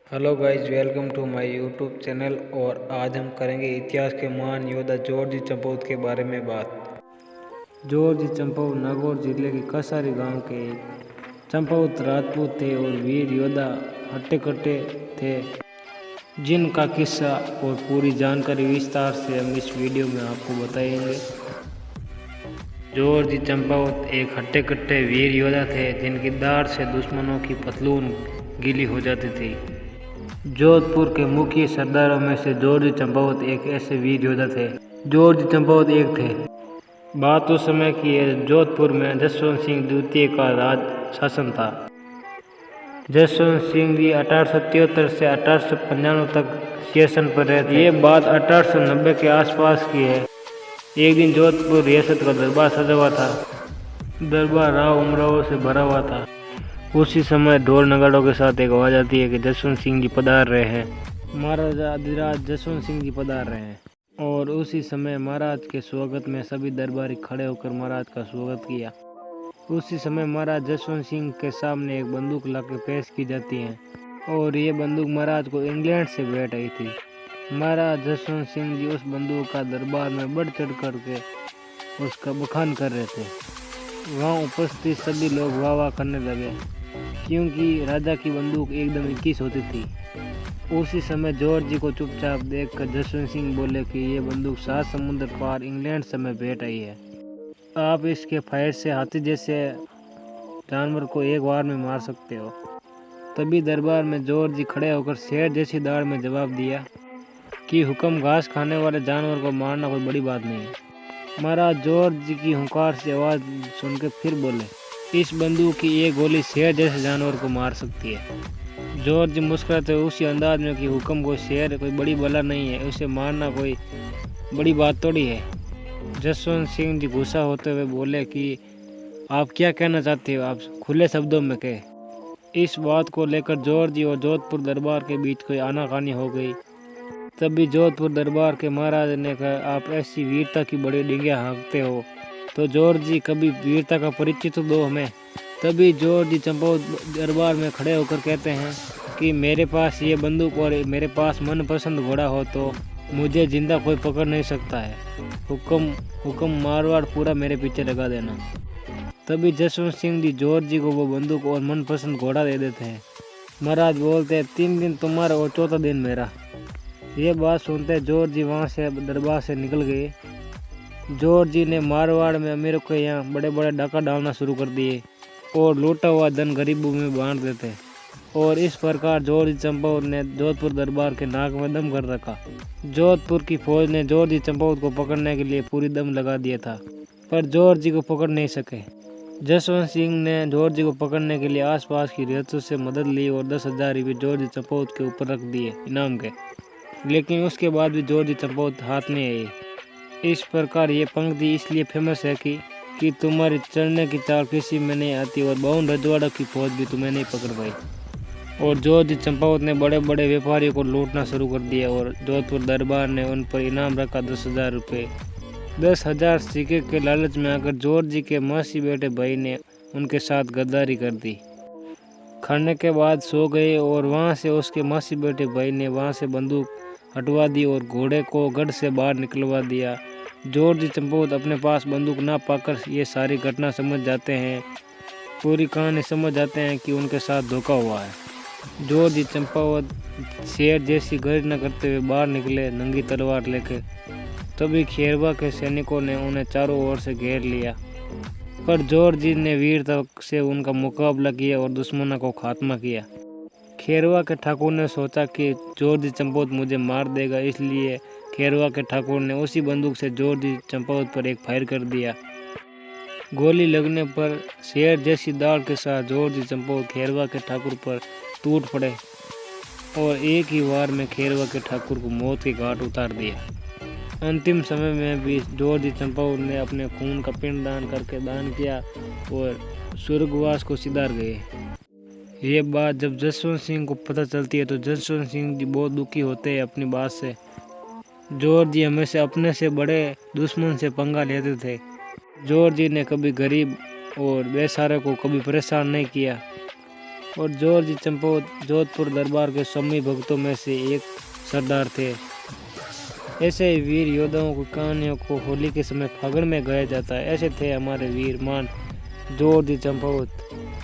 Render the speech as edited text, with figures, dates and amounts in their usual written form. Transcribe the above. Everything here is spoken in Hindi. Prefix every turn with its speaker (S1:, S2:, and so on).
S1: Hello guys, welcome to my YouTube channel. और आज हम करेंगे इतिहास के महान योद्धा जॉर्ज चंपावत के बारे में बात। जॉर्ज चंपावत नागौर जिले के कसारी गांव के चंपावत राजपूत थे और वीर योद्धा हट्टे-कट्टे थे, जिनका किस्सा और पूरी जानकारी विस्तार से हम इस वीडियो में आपको बताएंगे। जॉर्ज चंपावत एक हट्टे-कट्टे वीर योद्धा थे, जिनकी दाढ़ से दुश्मनों की पतलून गीली हो जाती थी। जोधपुर के मुख्य सरदारों में से जॉर्ज चंपावत एक ऐसे वीर योद्धा थे। जॉर्ज चंपावत एक थे। बात उस समय की है, जोधपुर में जसवंत सिंह द्वितीय का राज शासन था। जसवंत सिंह जी 1873 से 1895 तक शासन पर रहे थे। ये बात 1890 के आसपास की है। एक दिन जोधपुर रियासत का दरबार सजा हुआ था। दरबार राव उमरावों से भरा हुआ था। उसी समय ढोल नगाड़ों के साथ एक आवाज आती है कि जसवंत सिंह जी पधार रहे हैं। महाराजा अधिराज जसवंत सिंह जी पधार रहे हैं। और उसी समय महाराज के स्वागत में सभी दरबारी खड़े होकर महाराज का स्वागत किया। उसी समय महाराज जसवंत सिंह के सामने एक बंदूक लाकर पेश की जाती है, और ये बंदूक महाराज को इंग्लैंड से भेंट आई थी। महाराज जसवंत सिंह जी उस बंदूक का दरबार में बढ़ चढ़ करके उसका बखान कर रहे थे। वहाँ उपस्थित सभी लोग वाह वाह करने लगे, क्योंकि राजा की बंदूक एकदम 21 होती थी। उसी समय जॉर्ज जी को चुपचाप देखकर जसवंत सिंह बोले कि ये बंदूक 7 समुद्र पार इंग्लैंड से में भेंट आई है। आप इसके फायर से हाथी जैसे जानवर को एक बार में मार सकते हो। तभी दरबार में जॉर्ज जी खड़े होकर शेर जैसी दाढ़ में जवाब दिया कि हुक्म, घास खाने वाले जानवर को मारना कोई बड़ी बात नहीं है। महाराज जॉर्ज जी की हुंकार से आवाज़ सुनकर फिर बोले, इस बंदूक की एक गोली शेर जैसे जानवर को मार सकती है। जॉर्ज मुस्कुराते हुए उसी अंदाज में कि हुक्म, कोई शेर कोई बड़ी बला नहीं है, उसे मारना कोई बड़ी बात थोड़ी है। जसवंत सिंह जी गुस्सा होते हुए बोले कि आप क्या कहना चाहते हो, आप खुले शब्दों में कहे। इस बात को लेकर जॉर्ज जी और जोधपुर दरबार के बीच कोई आनाकानी हो गई। तभी जोधपुर दरबार के महाराज ने कहा, आप ऐसी वीरता की बड़ी डिंगियाँ हाँकते हो, तो जॉर्ज जी कभी वीरता का परिचय तो दो हमें। तभी जॉर्ज जी चंपावत दरबार में खड़े होकर कहते हैं कि मेरे पास ये बंदूक और मेरे पास मनपसंद घोड़ा हो तो मुझे जिंदा कोई पकड़ नहीं सकता है। हुक्म मारवाड़ पूरा मेरे पीछे लगा देना। तभी जसवंत सिंह जी जॉर्ज जी को वो बंदूक और मनपसंद घोड़ा दे देते हैं। महाराज बोलते हैं, 3 दिन तुम्हारा और 4था दिन मेरा। ये बात सुनते जॉर्ज जी वहाँ से दरबार से निकल गए। जॉर्ज जी ने मारवाड़ में अमीरों के यहाँ बड़े बड़े डाका डालना शुरू कर दिए और लूटा हुआ धन गरीबों में बांट देते। और इस प्रकार जॉर्ज चंपावत ने जोधपुर दरबार के नाक में दम कर रखा। जोधपुर की फौज ने जॉर्ज चंपावत को पकड़ने के लिए पूरी दम लगा दिया था, पर जॉर्ज जी को पकड़ नहीं सके। जसवंत सिंह ने जॉर्ज जी को पकड़ने के लिए आसपास की रियासतों से मदद ली और 10,000 रुपये जॉर्ज चंपावत के ऊपर रख दिए इनाम के। लेकिन उसके बाद भी जॉर्ज चंपावत हाथ नहीं आई। इस प्रकार ये पंक्ति इसलिए फेमस है कि तुम्हारी चलने की चाल किसी में नहीं आती और 52 रजवाड़ों की फौज भी तुम्हें नहीं पकड़ पाई। और जॉर्ज चंपावत ने बड़े बड़े व्यापारियों को लूटना शुरू कर दिया और जोधपुर दरबार ने उन पर इनाम रखा 10,000 रुपये। 10,000 सिक्के के लालच में आकर जॉर्ज जी के मौसी बेटे भाई ने उनके साथ गद्दारी कर दी। खाने के बाद सो गए और वहाँ से उसके मौसी बेटे भाई ने वहाँ से बंदूक हटवा दी और घोड़े को गढ़ से बाहर निकलवा दिया। जॉर्ज चंपावत अपने पास बंदूक ना पाकर ये सारी घटना समझ जाते हैं, पूरी कहानी समझ जाते हैं कि उनके साथ धोखा हुआ है। जॉर्ज चंपावत शेर जैसी गर्जना करते हुए बाहर निकले नंगी तलवार लेकर। तभी खेरवा के सैनिकों ने उन्हें चारों ओर से घेर लिया, पर जॉर्ज ने वीरता से उनका मुकाबला किया और दुश्मनों को खात्मा किया। खेरवा के ठाकुर ने सोचा कि जॉर्ज चंपावत मुझे मार देगा, इसलिए खेरवा के ठाकुर ने उसी बंदूक से जॉर्ज चंपावत पर एक फायर कर दिया। गोली लगने पर शेर जैसी दाढ़ के साथ जॉर्ज चंपावत खेरवा के ठाकुर पर टूट पड़े और एक ही वार में खेरवा के ठाकुर को मौत के घाट उतार दिया। अंतिम समय में भी जॉर्ज चंपावत ने अपने खून का पिंड दान करके दान किया और स्वर्गवास को सिधार गए। ये बात जब जसवंत सिंह को पता चलती है तो जसवंत सिंह जी बहुत दुखी होते हैं अपनी बात से। जॉर्ज जी हमेशा अपने से बड़े दुश्मन से पंगा लेते थे। जॉर्ज जी ने कभी गरीब और बेसहारे को कभी परेशान नहीं किया और जॉर्ज चंपावत जोधपुर दरबार के स्वामी भक्तों में से एक सरदार थे। ऐसे वीर योद्धाओं की कहानियों को होली के समय फागुन में गाया जाता है। ऐसे थे हमारे वीर मान जॉर्ज चंपावत।